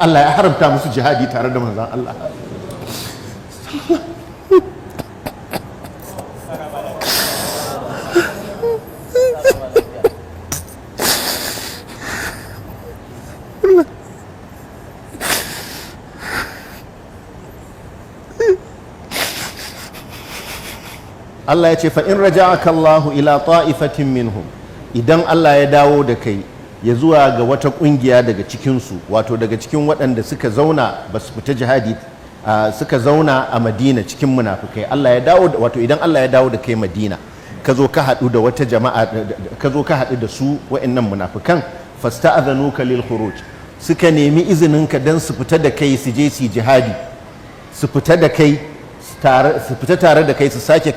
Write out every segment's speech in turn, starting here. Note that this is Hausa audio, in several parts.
Allah ya haramta musu jihadi tare da manzon Allah. Allah ya ce fa in raja'aka Allahu ila ta'ifatin minhum, idan Allah ya dawo da kai ya zuwa ga wata kungiya daga cikinsu, wato daga cikin waɗanda suka zauna ba su fita jihadi suka zauna a Madina cikin munafukai, Allah ya dawo wato idan Allah ya dawo da kai Madina ka zo ka haɗu da wata jama'a, ka zo ka haɗu da su wa'annan munafukan, fasta'adhanuka lil khuruj, suka nemi izinin ka dan su fita da kai su je su jihadi, su fita da kai su fita tare da kai su sake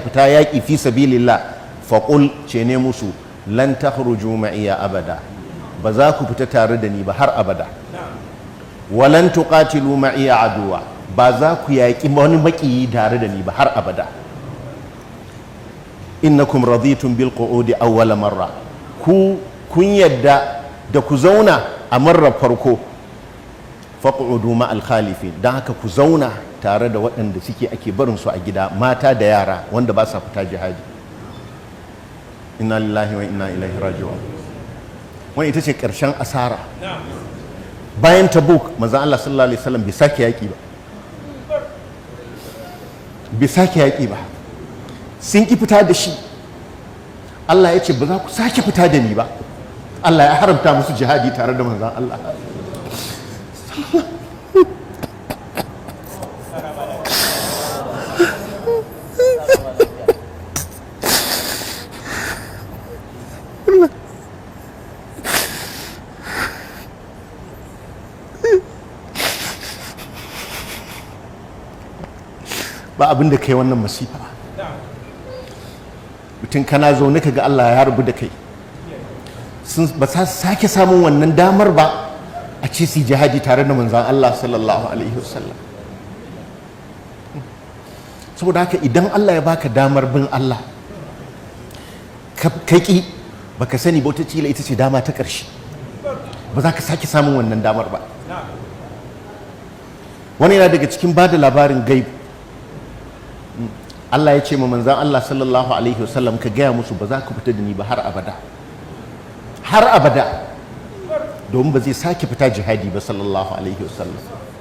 fita yaƙi fi sabilillah, faqul ce ne musu lan takhruju ma'iya abada, ba za ku fita tare da ni ba har abada, walan tuqatilu ma'iya aduwa, ba za ku yaƙi wani maƙiyi tare da ni ba har abada, innakum raditum bil qu'udi awwala marra, kun yadda da ku zauna a marar farko, faq'udu ma'al khalifin, dan haka ku zauna tare da waɗanda suke ake barin su a gida, mata da yara wanda ba sa fita jihadi. Inna lillahi wa inna ilaihi raji'un. Wani ita ce ƙarshen asara. Bayan Tabuk manzon Allah sallallahu alaihi wasallam bai sake yaƙi ba, sun ki fita da shi. Allah ya ce ba za ku sake fita da ni ba. Allah ya haramta musu jihadi tare da manzon Allah. Ba abin da kai wannan masifa, mutum kana zaune ka ga Allah ya rubu da kai, ba sa sake samun wannan damar ba a ce su jihadi tare da manzan Allah sallallahu alaihi wasallam. Saboda haka idan Allah ya baka damar bin Allah kaki baka sani ba, wata cila ita ce dama ta ƙarshe, ba za ka sake samun wannan damar ba. Wani yana daga cikin ba da labarin gaib. Allah ya ce ma manzan Allah sallallahu alaihi wasallam ka gaya musu ba za ku fita da ni ba har abada, har abada, domin ba zai sake fita jihadi ba sallallahu alaihi wasallam.